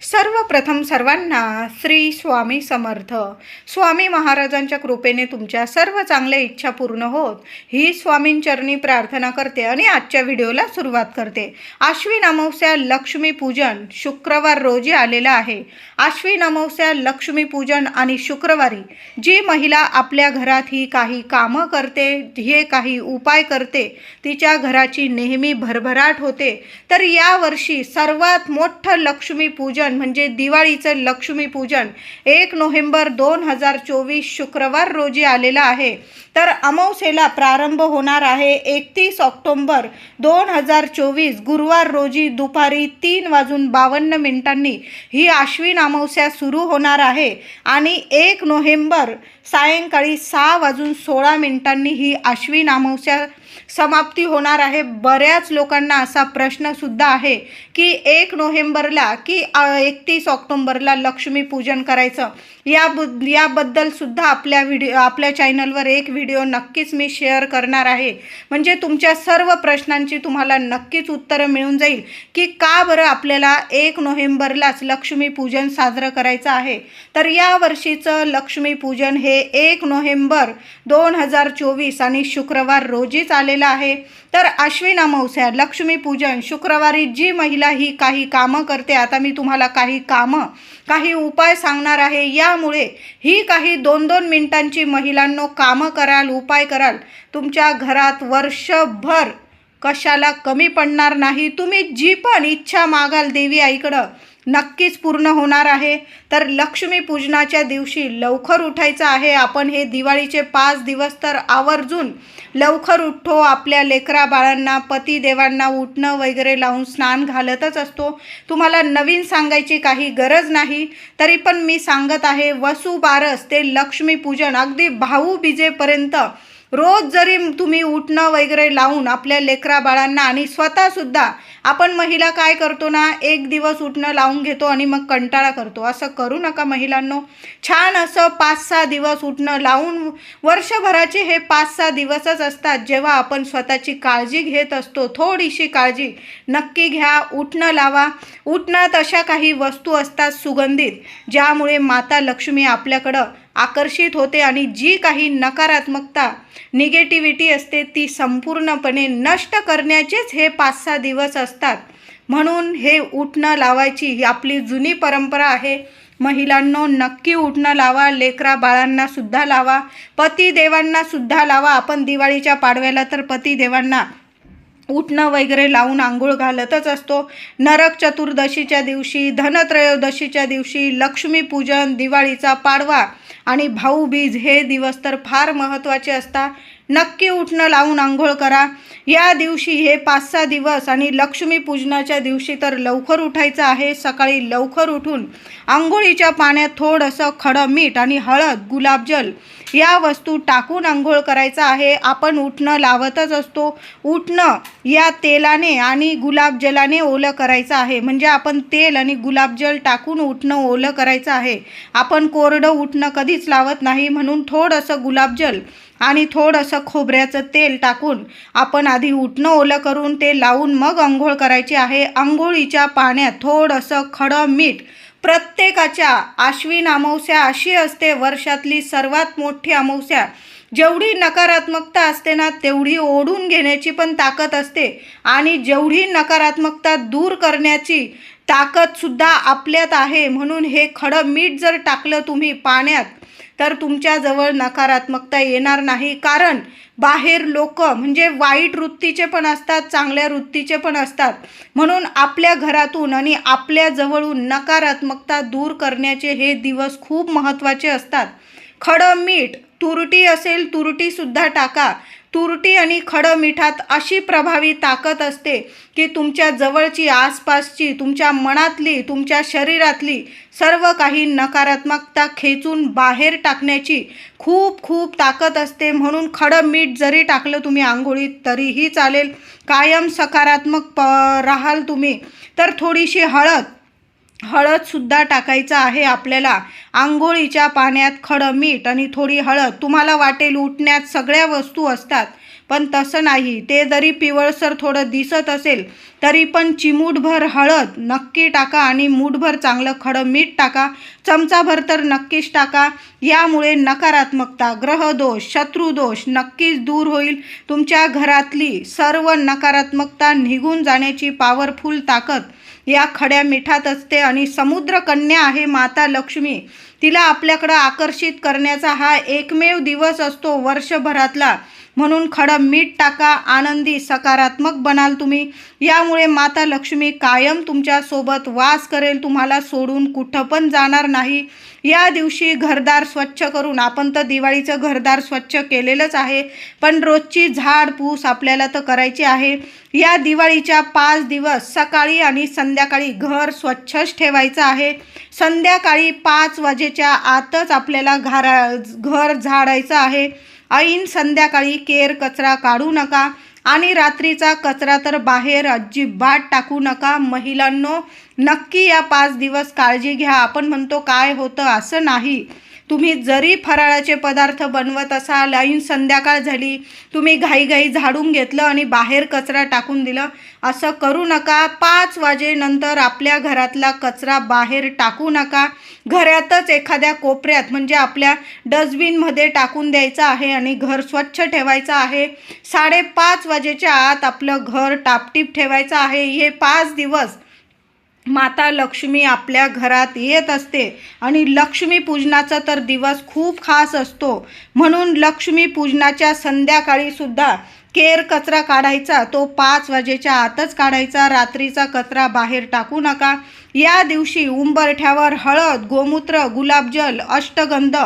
सर्वप्रथम सर्वांना श्री स्वामी समर्थ. स्वामी महाराजांच्या कृपेने तुमच्या सर्व चांगल्या इच्छा पूर्ण होत ही स्वामींचरणी प्रार्थना करते आणि आजच्या व्हिडिओला सुरुवात करते. आश्विन अमावस्या लक्ष्मी पूजन शुक्रवार रोजी आलेला आहे. आश्विन अमावस्या लक्ष्मी पूजन आणि शुक्रवारी जी महिला आपल्या घरात ही काही कामं करते, हे काही उपाय करते, तिच्या घराची नेहमी भरभराट होते. तर यावर्षी सर्वात मोठं लक्ष्मी पूजन म्हणजे दिवाळीचं लक्ष्मी पूजन 1 नोव्हेंबर 2024 शुक्रवार रोजी आलेला आहे. तर अमावस्येला प्रारंभ होणार आहे 31 ऑक्टोबर 2024 गुरुवार रोजी दुपारी 3:52 ही आश्विन अमावस्या सुरू होणार आहे आणि 1 नोव्हेंबर सायंकाळी 6:16 ही आश्विन अमावस्या समाप्ती होणार आहे. बऱ्याच लोकांना असा प्रश्नसुद्धा आहे की 1 नोव्हेंबरला की 31 ऑक्टोबरला लक्ष्मी पूजन करायचं. याबद्दल सुद्धा आपल्या चॅनलवर एक व्हिडिओ नक्कीच मी शेअर करणार आहे. म्हणजे तुमच्या सर्व प्रश्नांची तुम्हाला नक्कीच उत्तरं मिळून जाईल की का बरं आपल्याला 1 नोव्हेंबरलाच लक्ष्मी पूजन साजरं करायचं आहे. तर यावर्षीचं लक्ष्मी पूजन हे 1 नोव्हेंबर 2024 आणि शुक्रवार रोजीच आलेलं आहे. तर आश्विन अमावस्या लक्ष्मी पूजन शुक्रवारी जी महिला ही काही कामं करते, आता मी तुम्हाला काही उपाय सांगणार आहे. यामुळे ही काही 2-2 मिनिटांची महिलांनो कामं कराल, उपाय कराल, तुमच्या घरात वर्षभर कशाला कमी पडणार नाही. तुम्ही जी पण इच्छा मागाल देवी आईकडं नक्कीच पूर्ण होणार आहे. तर लक्ष्मी पूजनाच्या दिवशी लवकर उठायचं आहे. आपण हे दिवाळीचे 5 दिवस तर आवर्जून लवकर उठतो. आपल्या लेकरा बाळांना पतिदेवांना उठणं वगैरे लावून स्नान घालतच असतो. तुम्हाला नवीन सांगायची काही गरज नाही. तरी पण मी सांगत आहे, वसुबारस ते लक्ष्मी पूजन अगदी भाऊबीजेपर्यंत रोज जरी तुम्ही उठणं वगैरे लावून आपल्या लेकरा बाळांना आणि स्वतःसुद्धा, आपण महिला काय करतो ना, एक दिवस उठणं लावून घेतो आणि मग कंटाळा करतो. असं करू नका महिलांनो. छान असं 5-6 दिवस उठणं लावून, वर्षभराचे हे 5-6 दिवसच असतात जेव्हा आपण स्वतःची काळजी घेत असतो. थोडीशी काळजी नक्की घ्या. उठणं लावा. उठणात अशा काही वस्तू असतात सुगंधित, ज्यामुळे माता लक्ष्मी आपल्याकडं आकर्षित होते आणि जी काही नकारात्मकता निगेटिव्हिटी असते ती संपूर्णपणे नष्ट करण्याचेच हे 5-6 दिवस असतात. म्हणून हे उठणं लावायची ही आपली जुनी परंपरा आहे. महिलांनो नक्की उठणं लावा. लेकरा बाळांना सुद्धा लावा. पतिदेवांना सुद्धा लावा. आपण दिवाळीच्या पाडव्याला तर पतिदेवांना उठणं वगैरे लावून आंघोळ घालतच असतो. नरक चतुर्दशीच्या दिवशी, धनत्रयोदशीच्या दिवशी, लक्ष्मीपूजन, दिवाळीचा पाडवा आणि भाऊबीज हे दिवस तर फार महत्त्वाचे असतात. नक्की उठणं लावून आंघोळ करा. या दिवशी हे 5-6 दिवस आणि लक्ष्मी पूजनाच्या दिवशी तर लवकर उठायचं आहे. सकाळी लवकर उठून आंघोळीच्या पाण्यात थोडंसं खडं मीठ आणि हळद, गुलाबजल या वस्तू टाकून आंघोळ करायचं आहे. आपण उठणं लावतच असतो. उठणं या तेलाने आणि गुलाबजलाने ओलं करायचं आहे. म्हणजे आपण तेल आणि गुलाबजल टाकून उठणं ओलं करायचं आहे. आपण कोरडं उठणं कधीच लावत नाही. म्हणून थोडंसं गुलाबजल आणि थोडंसं खोबऱ्याचं तेल टाकून आपण आधी उठणं ओलं करून ते लावून मग आंघोळ करायची आहे. आंघोळीच्या पाण्यात थोडंसं खडं मीठ. प्रत्येकाच्या आश्विन अमावस्या अशी असते वर्षातली सर्वात मोठी अमावस्या. जेवढी नकारात्मकता असते ना, तेवढी ओढून घेण्याची पण ताकद असते आणि जेवढी नकारात्मकता दूर करण्याची ताकदसुद्धा आपल्यात आहे. म्हणून हे खडं मीठ जर टाकलं तुम्ही पाण्यात तर तुमच्याजवळ नकारात्मकता येणार नाही. कारण बाहेर लोक म्हणजे वाईट वृत्तीचे पण असतात, चांगल्या वृत्तीचे पण असतात. म्हणून आपल्या घरातून आणि आपल्या जवळून नकारात्मकता दूर करण्याचे हे दिवस खूप महत्त्वाचे असतात. खडं मीठ, तुरटी असेल तुरटीसुद्धा टाका. तुरटी आणि खडं मिठात अशी प्रभावी ताकद असते की तुमच्या जवळची, आसपासची, तुमच्या मनातली, तुमच्या शरीरातली सर्व काही नकारात्मकता खेचून बाहेर टाकण्याची खूप ताकद असते. म्हणून खडं मीठ जरी टाकलं तुम्ही आंघोळीत तरीही चालेल. कायम सकारात्मक राहाल तुम्ही. तर थोडीशी हळदसुद्धा टाकायचं आहे आपल्याला. आंघोळीच्या पाण्यात खडं मीठ आणि थोडी हळद. तुम्हाला वाटेल उठण्यात सगळ्या वस्तू असतात, पण तसं नाही. ते जरी पिवळसर थोडं दिसत असेल तरी पण चिमूटभर हळद नक्की टाका आणि मूठभर चांगलं खडं मीठ टाका. चमचाभर तर नक्कीच टाका. यामुळे नकारात्मकता, ग्रहदोष, शत्रुदोष नक्कीच दूर होईल. तुमच्या घरातली सर्व नकारात्मकता निघून जाण्याची पॉवरफुल ताकद या खड्या मिठात असते. आणि समुद्र कन्या आहे माता लक्ष्मी. तिला आपल्याकडं आकर्षित करण्याचा हा एकमेव दिवस असतो वर्षभरातला. म्हणून खडं मीठ टाका. आनंदी सकारात्मक बनाल तुम्ही. यामुळे माता लक्ष्मी कायम तुमच्यासोबत वास करेल. तुम्हाला सोडून कुठं पण जाणार नाही. या दिवशी घरदार स्वच्छ करून, आपण तर दिवाळीचं घरदार स्वच्छ केलेलंच आहे, पण रोजची झाडपूस आपल्याला तर करायची आहे. या दिवाळीच्या 5 दिवस सकाळी आणि संध्याकाळी घर स्वच्छच ठेवायचं आहे. संध्याकाळी 5 वाजेच्या आतच आपल्याला घर झाडायचं आहे. ऐन संध्याकाळी केर कचरा काढू नका आणि रात्रीचा कचरा तर बाहेर अजिबात टाकू नका. महिलांनो, नक्की या 5 दिवस काळजी घ्या. आपण म्हणतो काय होतं, असं नाही. तुम्ही जरी फराळाचे पदार्थ बनवत असाल, ऐन संध्याकाळ झाली, तुम्ही घाईघाई झाडून घेतलं आणि बाहेर कचरा टाकून दिलं, असं करू नका. 5 वाजेनंतर आपल्या घरातला कचरा बाहेर टाकू नका. घरातच एखाद्या कोपऱ्यात म्हणजे आपल्या डस्टबिनमध्ये टाकून द्यायचं आहे आणि घर स्वच्छ ठेवायचं आहे. 5:30 वाजेच्या आत आपलं घर टापटीप ठेवायचं आहे. हे 5 दिवस माता लक्ष्मी आपल्या घरात येत असते आणि लक्ष्मी पूजनाचा तर दिवस खूप खास असतो. म्हणून लक्ष्मी पूजनाच्या संध्याकाळी सुद्धा केर कचरा काढायचा तो 5 वाजेच्या आतच काढायचा. रात्रीचा कचरा बाहेर टाकू नका. या दिवशी उंबरठ्यावर हळद, गोमूत्र, गुलाबजल, अष्टगंध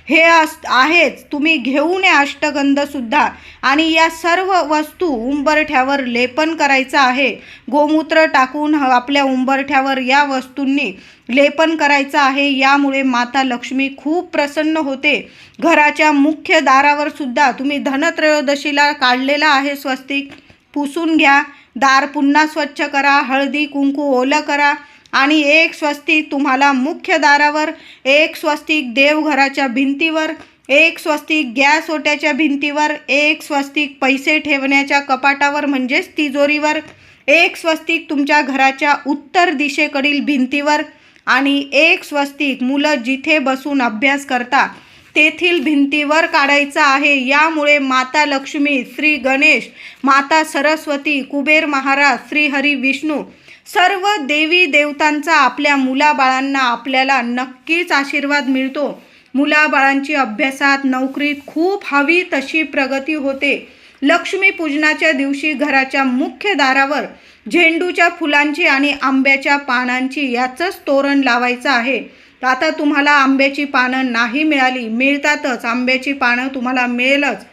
हे आहेच. तुम्ही घेऊन या अष्टगंधसुद्धा. आणि या सर्व वस्तू उंबरठ्यावर लेपन करायचं आहे. गोमूत्र टाकून आपल्या उंबरठ्यावर या वस्तूंनी लेपन करायचं आहे. यामुळे माता लक्ष्मी खूप प्रसन्न होते. घराच्या मुख्य दारावर सुद्धा तुम्ही धनत्रयोदशीला काढलेला आहे स्वस्तिक, पुसून घ्या. दार पुन्हा स्वच्छ करा. हळदी कुंकू ओलं करा आणि एक स्वस्तिक तुम्हाला मुख्य दारावर, एक स्वस्तिक देवघराच्या भिंतीवर, एक स्वस्तिक गॅस ओट्याच्या भिंतीवर, एक स्वस्तिक पैसे ठेवण्याच्या कपाटावर म्हणजेच तिजोरीवर, एक स्वस्तिक तुमच्या घराच्या उत्तर दिशेकडील भिंतीवर आणि एक स्वस्तिक मुलं जिथे बसून अभ्यास करता तेथील भिंतीवर काढायचं आहे. यामुळे माता लक्ष्मी, श्री गणेश, माता सरस्वती, कुबेर महाराज, श्री हरी विष्णू सर्व देवी देवतांचा आपल्या मुलाबाळांना आपल्याला नक्कीच आशीर्वाद मिळतो. मुलाबाळांची अभ्यासात, नोकरीत खूप हवी तशी प्रगती होते. लक्ष्मी पूजनाच्या दिवशी घराच्या मुख्य दारावर झेंडूच्या फुलांची आणि आंब्याच्या पानांची याचंच तोरण लावायचं आहे. आता तुम्हाला आंब्याची पानं नाही मिळाली, मिळतातच, आंब्याची पानं तुम्हाला मिळेलच.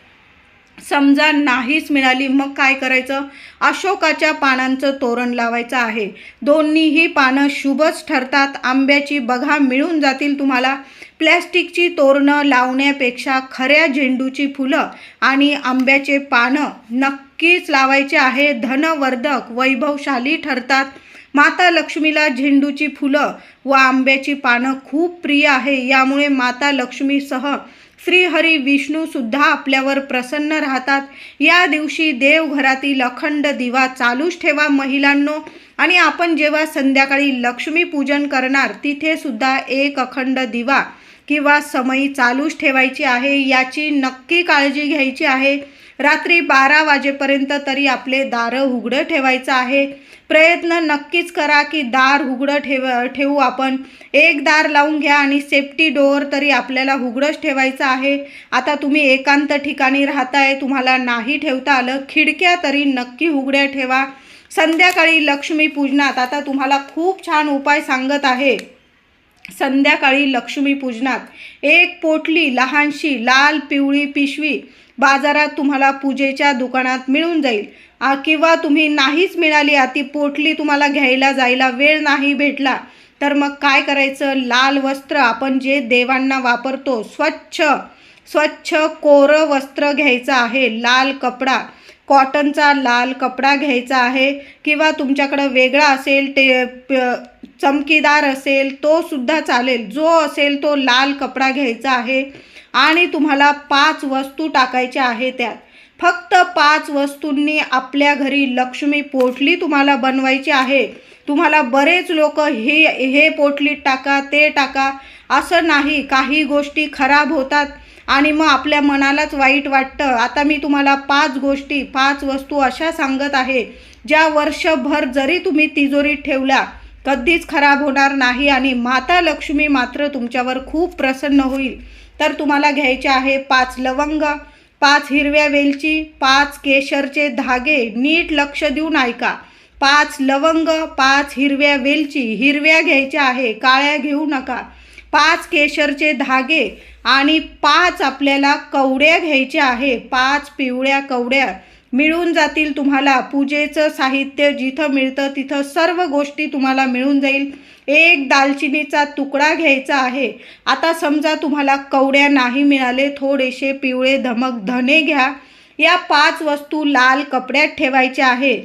समजा नाहीच मिळाली, मग काय करायचं? अशोकाच्या पानांचं तोरण लावायचं आहे. दोन्हीही पानं शुभच ठरतात. आंब्याची बघा मिळून जातील तुम्हाला. प्लॅस्टिकची तोरणं लावण्यापेक्षा खऱ्या झेंडूची फुलं आणि आंब्याचे पानं नक्कीच लावायचे आहे. धनवर्धक, वैभवशाली ठरतात. माता लक्ष्मीला झेंडूची फुलं व आंब्याची पानं खूप प्रिय आहे. यामुळे माता लक्ष्मीसह श्री हरी विष्णू सुद्धा आपल्यावर प्रसन्न राहतात. या दिवशी देवघरातील अखंड दिवा चालूच ठेवा महिलांनो. आणि आपण जेव्हा संध्याकाळी लक्ष्मी पूजन करणार तिथे सुद्धा एक अखंड दिवा किंवा समई चालूच ठेवायची आहे. याची नक्की काळजी घ्यायची आहे. रात्री 12 वाजेपर्यंत तरी आपले दारं उघडं ठेवायचं आहे. प्रयत्न नक्कीच करा की दार उघडं ठेवू आपण. एक दार लावून घ्या आणि सेफ्टी डोअर तरी आपल्याला उघडंच ठेवायचं आहे. आता तुम्ही एकांत ठिकाणी राहताय, तुम्हाला नाही ठेवता आलं, खिडक्या तरी नक्की उघड्या ठेवा. संध्याकाळी लक्ष्मी पूजनात आता तुम्हाला खूप छान उपाय सांगत आहे. संध्याकाळी लक्ष्मी पूजनात एक पोटली लहानशी लाल पिवळी पिशवी बाजारात तुम्हाला पूजेच्या दुकानात मिळून जाईल. किंवा तुम्ही नाहीच मिळाली, ती पोटली तुम्हाला घ्यायला जायला वेळ नाही भेटला, तर मग काय करायचं? लाल वस्त्र आपण जे देवांना वापरतो, स्वच्छ कोरं वस्त्र घ्यायचं आहे. लाल कपडा, कॉटनचा लाल कपडा घ्यायचा आहे. किंवा तुमच्याकडं वेगळा असेल, चमकीदार असेल तो सुद्धा चालेल. जो असेल तो लाल कपडा घ्यायचा आहे आणि तुम्हाला 5 वस्तू टाकायच्या आहे त्यात. फक्त 5 वस्तूंनी आपल्या घरी लक्ष्मी पोटली तुम्हाला बनवायची आहे. तुम्हाला बरेच लोक हे पोटलीत टाका, ते टाका, असं नाही. काही गोष्टी खराब होतात आणि मग आपल्या मनालाच वाईट वाटतं. आता मी तुम्हाला 5 गोष्टी, 5 वस्तू अशा सांगत आहे ज्या वर्षभर जरी तुम्ही तिजोरीत ठेवल्या कधीच खराब होणार नाही आणि माता लक्ष्मी मात्र तुमच्यावर खूप प्रसन्न होईल. तर तुम्हाला घ्यायचे आहे 5 लवंग, 5 हिरव्या वेलची, 5 केशरचे धागे. नीट लक्ष देऊन ऐका. 5 लवंग, 5 हिरव्या वेलची, हिरव्या घ्यायच्या आहे, काळ्या घेऊ नका. 5 केशरचे धागे आणि 5 आपल्याला कवड्या घ्यायच्या आहे. 5 पिवळ्या कवड्या मिळून जातील तुम्हाला. पूजेचं साहित्य जिथं मिळतं तिथं सर्व गोष्टी तुम्हाला मिळून जाईल. 1 दालचिनीचा तुकडा घ्यायचा आहे. आता समजा तुम्हाला कवड्या नाही मिळाले, थोडेसे पिवळे धमक धने घ्या. या 5 वस्तू लाल कपड्यात ठेवायच्या आहे.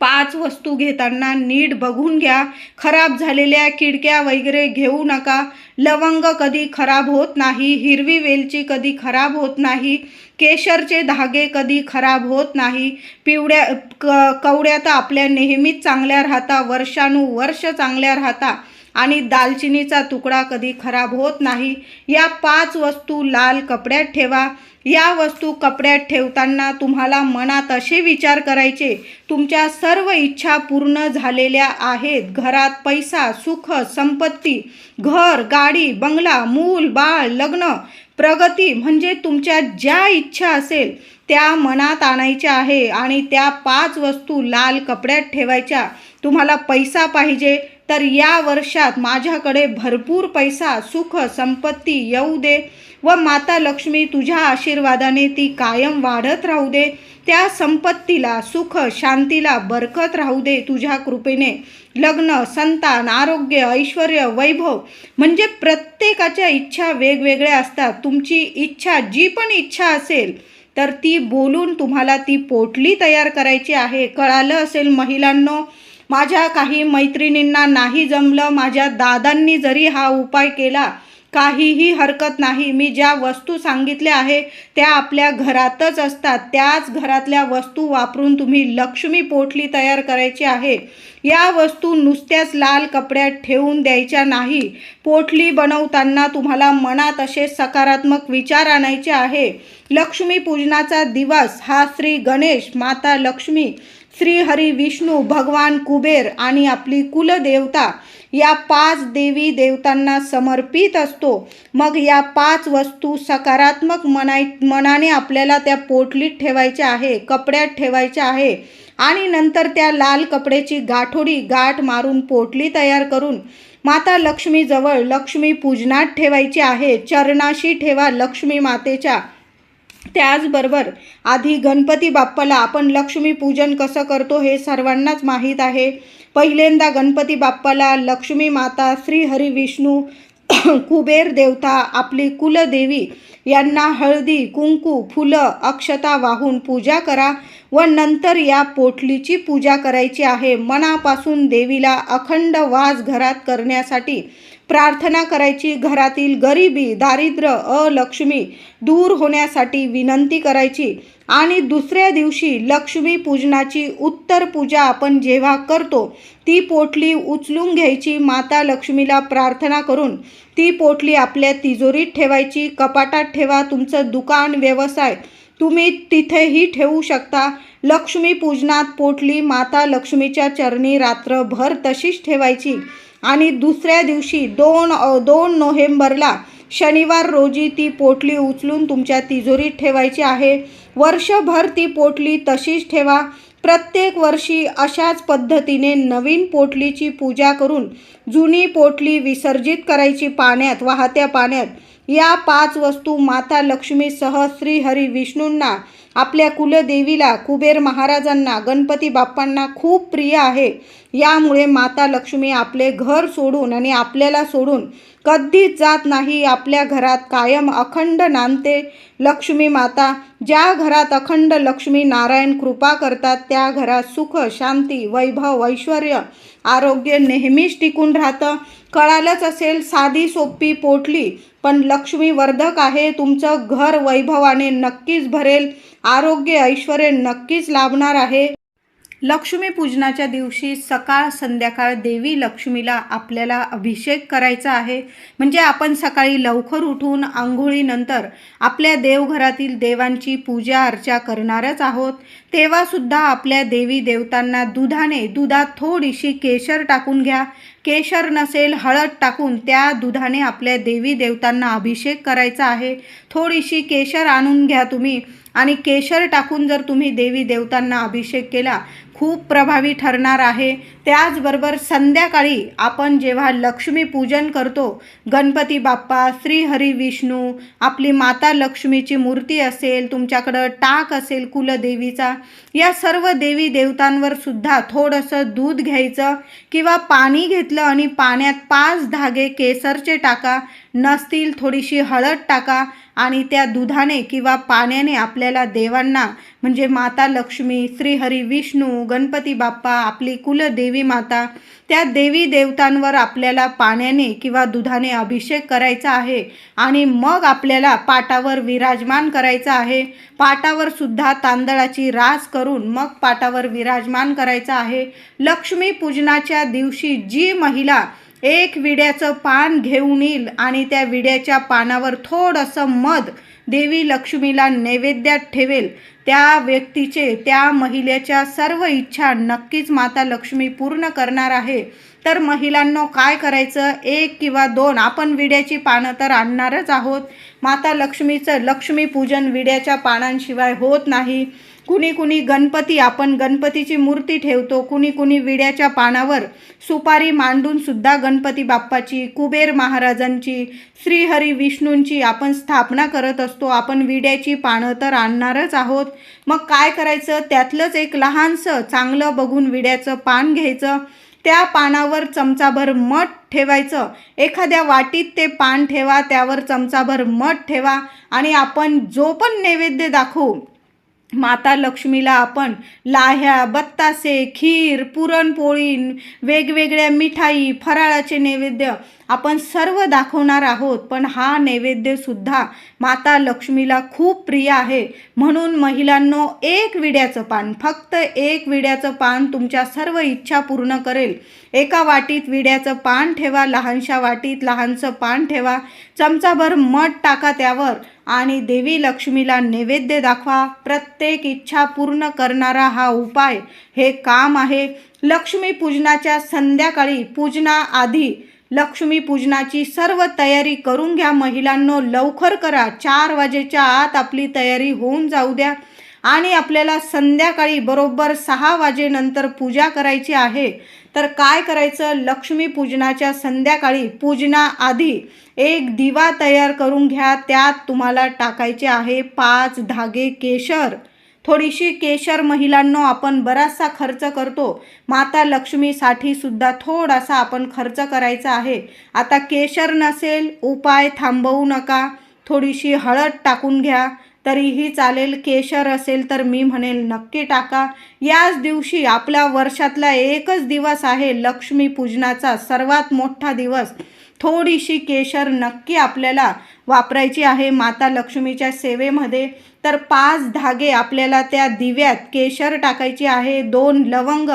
5 वस्तू घेताना नीट बघून घ्या. खराब झालेल्या किडक्या वगैरे घेऊ नका. लवंग कधी खराब होत नाही, हिरवी वेलची कधी खराब होत नाही, केशरचे धागे कधी खराब होत नाही, कवड्या तर आपल्या नेहमीच चांगल्या राहता, वर्षानुवर्ष चांगल्या राहता आणि दालचिनीचा तुकडा कधी खराब होत नाही. या 5 वस्तू लाल कपड्यात ठेवा. या वस्तू कपड्यात ठेवताना तुम्हाला मनात असे विचार करायचे, तुमच्या सर्व इच्छा पूर्ण झालेल्या आहेत. घरात पैसा, सुख, संपत्ती, घर, गाडी, बंगला, मूल, बाळ, लग्न, प्रगती, म्हणजे तुमच्या ज्या इच्छा असेल त्या मनात आणायच्या आहे आणि त्या 5 वस्तू लाल कपड्यात ठेवायच्या. तुम्हाला पैसा पाहिजे तर या वर्षात माझ्याकडे भरपूर पैसा, सुख, संपत्ती येऊ दे व माता लक्ष्मी तुझ्या आशीर्वादाने ती कायम वाढत राहू दे. त्या संपत्तीला, सुख, शांतीला बरकत राहू दे तुझ्या कृपेने. लग्न, संतान, आरोग्य, ऐश्वर्य, वैभव, म्हणजे प्रत्येकाच्या इच्छा वेगवेगळ्या असतात. तुमची इच्छा, जी पण इच्छा असेल तर ती बोलून तुम्हाला ती पोटली तयार करायची आहे. कळालं असेल महिलांनो? माझ्या काही मैत्रिणींना नाही जमलं, माझ्या दादांनी जरी हा उपाय केला काहीही हरकत नाही. मी ज्या वस्तू सांगितल्या आहे त्या आपल्या घरातच असतात. त्याच घरातल्या वस्तू वापरून तुम्ही लक्ष्मी पोटली तयार करायची आहे. या वस्तू नुसत्याच लाल कपड्यात ठेवून द्यायच्या नाही. पोटली बनवताना तुम्हाला मनात असे सकारात्मक विचार आणायचे आहे. लक्ष्मी पूजनाचा दिवस हा श्री गणेश, माता लक्ष्मी, श्री हरी विष्णू, भगवान कुबेर आणि आपली कुलदेवता या 5 देवी देवतांना समर्पित असतो. मग या 5 वस्तू सकारात्मक मनाने आपल्याला त्या पोटलीत ठेवायच्या आहे, कपड्यात ठेवायच्या आहे आणि नंतर त्या लाल कपड्याची गाठ मारून पोटली तयार करून माता लक्ष्मीजवळ लक्ष्मी पूजनात ठेवायची आहे. चरणाशी ठेवा लक्ष्मी मातेच्या. त्याचबरोबर आधी गणपती बाप्पाला आपण लक्ष्मी पूजन कसं करतो हे सर्वांनाच माहीत आहे. पहिल्यांदा गणपती बाप्पाला लक्ष्मी माता, श्री हरी विष्णू, कुबेर देवता, आपली कुलदेवी यांना हळदी, कुंकू, फुलं, अक्षता वाहून पूजा करा व नंतर या पोटलीची पूजा करायची आहे. मनापासून देवीला अखंड वास घरात करण्यासाठी प्रार्थना करायची. घरातील गरिबी, दारिद्र्य, अलक्ष्मी दूर होण्यासाठी विनंती करायची आणि दुसऱ्या दिवशी लक्ष्मी पूजनाची उत्तर पूजा आपण जेव्हा करतो ती पोटली उचलून घ्यायची. माता लक्ष्मीला प्रार्थना करून ती पोटली आपल्या तिजोरीत ठेवायची. कपाटात ठेवा. तुमचं दुकान, व्यवसाय तुम्ही तिथेही ठेवू शकता. लक्ष्मी पूजनात पोटली माता लक्ष्मीच्या चरणी रात्रभर तशीच ठेवायची आणि दुसऱ्या दिवशी 2 नोव्हेंबरला शनिवार रोजी ती पोटली उचलून तुमच्या तिजोरीत ठेवायची आहे. वर्षभर ती पोटली तशीच ठेवा. प्रत्येक वर्षी अशाच पद्धतीने नवीन पोटलीची पूजा करून जुनी पोटली विसर्जित करायची पाण्यात, वाहत्या पाण्यात. या 5 वस्तू माता लक्ष्मीसह श्री हरी विष्णूंना, आपल्या कुलदेवीला, कुबेर महाराजांना, गणपती बाप्पांना खूप प्रिय आहे. यामुळे माता लक्ष्मी आपले घर सोडून आणि आपल्याला सोडून कधीच जात नाही. आपल्या घरात कायम अखंड नांदते. लक्ष्मी माता ज्या घरात अखंड लक्ष्मी नारायण कृपा करतात त्या घरात सुख, शांती, वैभव, ऐश्वर, आरोग्य नेहमीच टिकून राहतं. कळालंच असेल, साधी सोपी पोटली पण लक्ष्मी वर्धक आहे. तुमचं घर वैभवाने नक्कीच भरेल, आरोग्य ऐश्वर्य नक्कीच लाभणार आहे. लक्ष्मी पूजनाच्या दिवशी सकाळ संध्याकाळ देवी लक्ष्मीला आपल्याला अभिषेक करायचा आहे. म्हणजे आपण सकाळी लवकर उठून आंघोळीनंतर आपल्या देवघरातील देवांची पूजा अर्चा करणारच आहोत. तेव्हासुद्धा आपल्या देवी देवतांना दुधात थोडीशी केशर टाकून घ्या. केशर नसेल हळद टाकून त्या दुधाने आपल्या देवी देवतांना अभिषेक करायचा आहे. थोडीशी केशर आणून घ्या तुम्ही आणि केशर टाकून जर तुम्ही देवी देवतांना अभिषेक केला खूप प्रभावी ठरणार आहे. त्याचबरोबर संध्याकाळी आपण जेव्हा लक्ष्मी पूजन करतो, गणपती बाप्पा, श्री हरी विष्णू, आपली माता लक्ष्मीची मूर्ती असेल, तुमच्याकडं टाक असेल कुलदेवीचा, या सर्व देवी देवतांवर सुद्धा थोडंसं दूध घ्यायचं किंवा पाणी घेतलं आणि पाण्यात 5 धागे केसरचे टाका, नसतील थोडीशी हळद टाका आणि त्या दुधाने किंवा पाण्याने आपल्याला देवांना म्हणजे माता लक्ष्मी, श्री हरी विष्णू, गणपती बाप्पा, आपली कुलदेवी माता, त्या देवी देवतांवर आपल्याला पाण्याने किंवा दुधाने अभिषेक करायचा आहे आणि मग आपल्याला पाटावर विराजमान करायचं आहे. पाटावर सुद्धा तांदळाची रास करून मग पाटावर विराजमान करायचं आहे. लक्ष्मी पूजनाच्या दिवशी जी महिला एक विड्याचं पान घेऊन येईल आणि त्या विड्याच्या पानावर थोडंसं मध देवी लक्ष्मीला नैवेद्यात ठेवेल, त्या व्यक्तीचे, त्या महिलेच्या सर्व इच्छा नक्कीच माता लक्ष्मी पूर्ण करणार आहे. तर महिलांनो काय करायचं, 1 किंवा 2 आपण विड्याची पानं तर आणणारच आहोत. माता लक्ष्मीचं लक्ष्मी पूजन विड्याच्या पानांशिवाय होत नाही. कुणी गणपती, आपण गणपतीची मूर्ती ठेवतो, कुणी विड्याच्या पानावर सुपारी मांडून सुद्धा गणपती बाप्पाची, कुबेर महाराजांची, श्रीहरी विष्णूंची आपण स्थापना करत असतो. आपण विड्याची पानं तर आणणारच आहोत. मग काय करायचं, त्यातलंच एक लहानसं चांगलं बघून विड्याचं पान घ्यायचं, त्या पानावर चमचाभर मध ठेवायचं. एखाद्या वाटीत ते पान ठेवा, त्यावर चमचाभर मध ठेवा आणि आपण जो पण नैवेद्य दाखवू माता लक्ष्मीला, आपण लाह्या, बत्तासे, खीर, पुरणपोळी, वेगवेगळ्या मिठाई, फराळाचे नैवेद्य आपण सर्व दाखवणार आहोत. पण हा नैवेद्यसुद्धा माता लक्ष्मीला खूप प्रिय आहे. म्हणून महिलांनो, 1 विड्याचं पान, फक्त 1 विड्याचं पान तुमच्या सर्व इच्छा पूर्ण करेल. एका वाटीत विड्याचं पान ठेवा, लहानशा वाटीत लहानसं पान ठेवा, चमचाभर मध टाका त्यावर आणि देवी लक्ष्मीला नैवेद्य दाखवा. प्रत्येक इच्छा पूर्ण करणारा हा उपाय, हे काम आहे. लक्ष्मी पूजनाच्या संध्याकाळी, पूजनाआधी लक्ष्मी पूजनाची सर्व तयारी करून घ्या. महिलांनो लवकर करा, 4 वाजेच्या आत आपली तयारी होऊन जाऊ द्या आणि आपल्याला संध्याकाळी बरोबर 6 वाजेनंतर पूजा करायची आहे. तर काय करायचं, लक्ष्मी पूजनाच्या संध्याकाळी पूजनाआधी एक दिवा तयार करून घ्या. त्यात तुम्हाला टाकायचे आहे 5 धागे केशर. थोडीशी केशर, महिलांनो आपण बराचसा खर्च करतो, माता लक्ष्मीसाठी सुद्धा थोडासा आपण खर्च करायचा आहे. आता केशर नसेल, उपाय थांबवू नका, थोडीशी हळद टाकून घ्या तरीही चालेल. केशर असेल तर मी म्हणेल नक्की टाका. याच दिवशी आपला वर्षातला एकच दिवस आहे लक्ष्मी पूजनाचा, सर्वात मोठा दिवस. थोडीशी केशर नक्की आपल्याला वापरायची आहे माता लक्ष्मीच्या सेवेमध्ये. तर 5 धागे आपल्याला त्या दिव्यात केशर टाकायची आहे, 2 लवंग,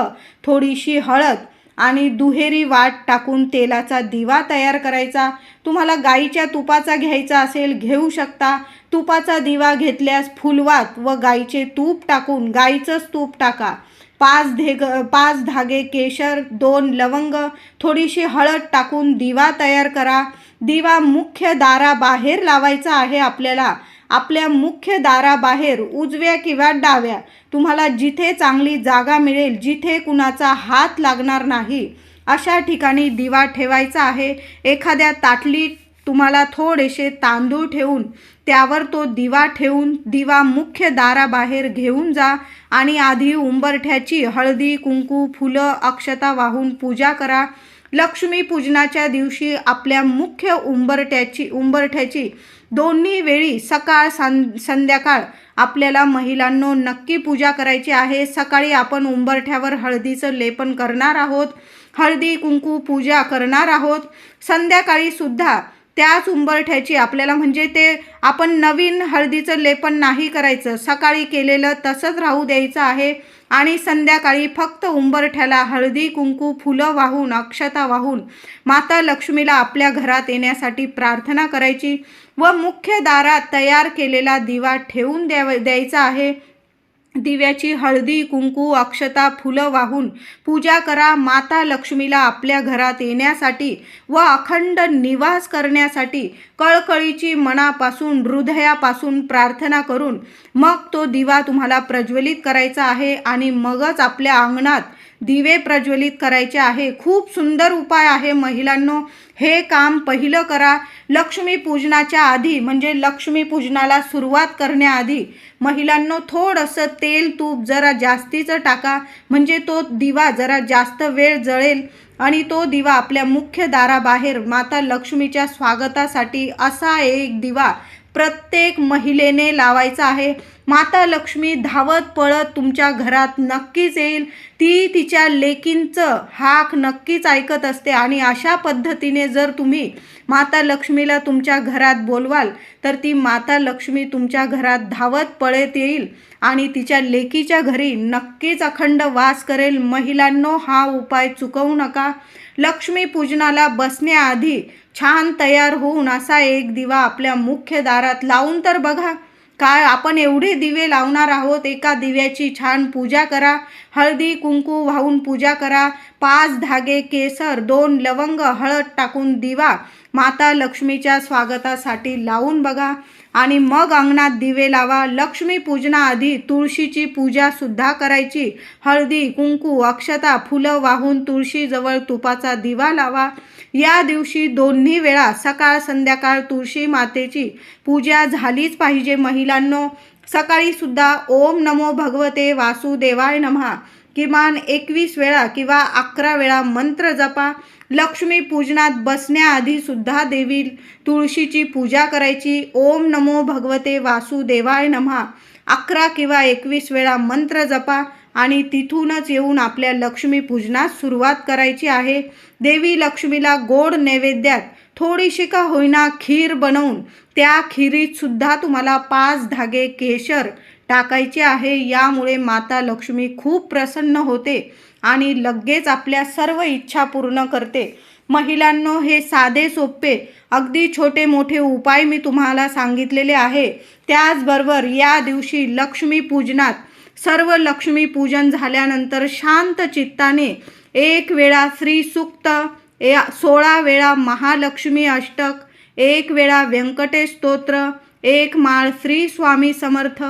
थोडीशी हळद आणि दुहेरी वाट टाकून तेलाचा दिवा तयार करायचा. तुम्हाला गाईच्या तुपाचा घ्यायचा असेल घेऊ शकता. तुपाचा दिवा घेतल्यास फुलवात व गाईचे तूप टाकून, गाईचंच तूप टाका. 5 धागे केशर, 2 लवंग, थोडीशी हळद टाकून दिवा तयार करा. दिवा मुख्य दाराबाहेर लावायचा आहे आपल्याला. आपल्या मुख्य दाराबाहेर उजव्या किंवा डाव्या, तुम्हाला जिथे चांगली जागा मिळेल, जिथे कुणाचा हात लागणार नाही, अशा ठिकाणी दिवा ठेवायचा आहे. एखाद्या ताटलीत तुम्हाला थोडेसे तांदूळ ठेवून त्यावर तो दिवा ठेवून दिवा मुख्य दाराबाहेर घेऊन जा आणि आधी उंबरठ्याची हळदी, कुंकू, फुलं, अक्षता वाहून पूजा करा. लक्ष्मी पूजनाच्या दिवशी आपल्या मुख्य उंबरठ्याची दोन्ही वेळी सकाळ संध्याकाळ आपल्याला महिलांनो नक्की पूजा करायची आहे। सकाळी आपण उंबरठ्यावर हळदीचं लेपन करणार आहोत, हळदी कुंकू पूजा करणार आहोत। संध्याकाळी सुद्धा त्याच उंबरठ्याची आपल्याला म्हणजे ते आपण नवीन हळदीचं लेपन नाही करायचं, सकाळी केलेलं तसंच राहू द्यायचं आहे आणि संध्याकाळी फक्त उंबरठ्याला हळदी कुंकू फुलं वाहून अक्षता वाहून माता लक्ष्मीला आपल्या घरात येण्यासाठी प्रार्थना करायची व मुख्य दारात तयार केलेला दिवा ठेवून द्यायचा आहे। दिव्याची हळदी कुंकू अक्षता फुलं वाहून पूजा करा। माता लक्ष्मीला आपल्या घरात येण्यासाठी व अखंड निवास करण्यासाठी कळकळीची मनापासून हृदयापासून प्रार्थना करून मग तो दिवा तुम्हाला प्रज्वलित करायचा आहे आणि मगच आपल्या अंगणात दिवे प्रज्वलित करायचे आहे। खूप सुंदर उपाय आहे महिलांनो, हे काम पहिलं करा। लक्ष्मी पूजनाच्या आधी म्हणजे लक्ष्मी पूजनाला सुरुवात करण्याआधी महिलांनो थोडंसं तेल तूप जरा जास्तीचं टाका, म्हणजे तो दिवा जरा जास्त वेळ जळेल आणि तो दिवा आपल्या मुख्य दाराबाहेर माता लक्ष्मीच्या स्वागतासाठी असा एक दिवा प्रत्येक महिलेने लावायचा आहे। माता लक्ष्मी धावत पळत तुमच्या घरात नक्कीच येईल, ती तिच्या लेकींचं हाक नक्कीच ऐकत असते आणि अशा पद्धतीने जर तुम्ही माता लक्ष्मीला तुमच्या घरात बोलवाल तर ती माता लक्ष्मी तुमच्या घरात धावत पळत येईल आणि तिच्या लेकीच्या घरी नक्कीच अखंड वास करेल। महिलांनो हा उपाय चुकवू नका। लक्ष्मी पूजनाला बसण्याआधी छान तयार होऊन असा एक दिवा आपल्या मुख्य दारात लावून तर बघा। काय आपण एवढे दिवे लावणार आहोत, एका दिव्याची छान पूजा करा, हळदी कुंकू वाहून पूजा करा, 5 धागे केसर 2 लवंग हळद टाकून दिवा माता लक्ष्मीच्या स्वागतासाठी लावून बघा आणि मग अंगणात दिवे लावा। लक्ष्मी पूजनाआधी तुळशीची पूजा सुद्धा करायची। हळदी कुंकू अक्षता फुलं वाहून तुळशीजवळ तुपाचा दिवा लावा। या दिवशी दोन्ही वेळा सकाळ संध्याकाळ तुळशी मातेची पूजा झालीच पाहिजे। महिलांनो सकाळी सुद्धा ओम नमो भगवते वासुदेवाय नमः किमान 21 वेळा किंवा 11 वेळा मंत्र जपा। लक्ष्मी पूजनात बसण्याआधी सुद्धा देवी तुळशीची पूजा करायची। ओम नमो भगवते वासुदेवाय नमः 11 किंवा 21 वेळा मंत्र जपा आणि तिथूनच येऊन आपल्या लक्ष्मी पूजनास सुरुवात करायची आहे। देवी लक्ष्मीला गोड नैवेद्यात थोडीशी का होईना खीर बनवून त्या खिरीत सुद्धा तुम्हाला 5 धागे केशर टाकायचे आहे। यामुळे माता लक्ष्मी खूप प्रसन्न होते आणि लगेच आपल्या सर्व इच्छा पूर्ण करते। महिलांनो हे साधे सोपे अगदी छोटे मोठे उपाय मी तुम्हाला सांगितलेले आहे। त्याचबरोबर या दिवशी लक्ष्मी पूजनात सर्व लक्ष्मी पूजन झाल्यानंतर शांत चित्ताने 1 वेळा श्री सूक्त, 16 वेळा महालक्ष्मी अष्टक, 1 वेळा व्यंकटेश स्तोत्र, 1 माळ श्री स्वामी समर्थ,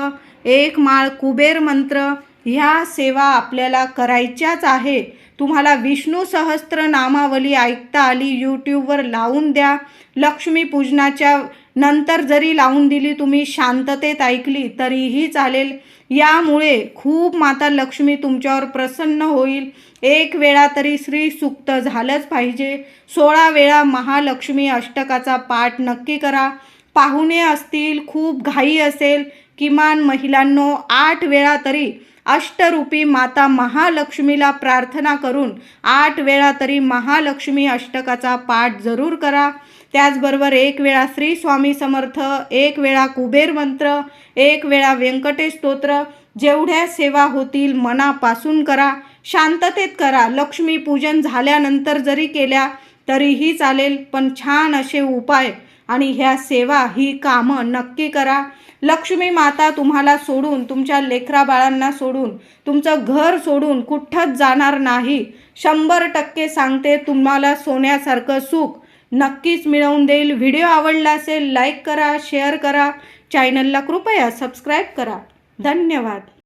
1 माळ कुबेर मंत्र ह्या सेवा आपल्याला करायच्याच आहे। तुम्हाला विष्णू सहस्त्र नामावली ऐकता आली यूट्यूबवर लावून द्या। लक्ष्मी पूजनाच्या नंतर जरी लावून दिली तुम्ही शांततेत ऐकली तरीही चालेल। यामुळे खूप माता लक्ष्मी तुमच्यावर प्रसन्न होईल। 1 वेळा तरी श्री सूक्त झालंच पाहिजे। 16 वेळा महालक्ष्मी अष्टकाचा पाठ नक्की करा। पाहुणे असतील, खूप घाई असेल, किमान महिलांनो 8 वेळा तरी अष्टरूपी माता महालक्ष्मीला प्रार्थना करून 8 वेळा तरी महालक्ष्मी अष्टकाचा पाठ जरूर करा। त्याचबरोबर 1 वेळा श्री स्वामी समर्थ, 1 वेळा कुबेर मंत्र, 1 वेळा व्यंकटेश स्तोत्र, जेवढ्या सेवा होतील मनापासून करा, शांततेत करा। लक्ष्मी पूजन झाल्यानंतर जरी केल्या तरीही चालेल, पण छान असे उपाय आणि ह्या सेवा ही कामं नक्की करा। लक्ष्मी माता तुम्हाला सोडून, तुमच्या लेकरा बाळांना सोडून, तुमचं घर सोडून कुठंच जाणार नाही। 100% सांगते, तुम्हाला सोन्यासारखं सुख नक्कीच मिळवून देईल। व्हिडिओ आवडला असेल लाईक करा, शेअर करा, चॅनलला कृपया सबस्क्राईब करा। धन्यवाद।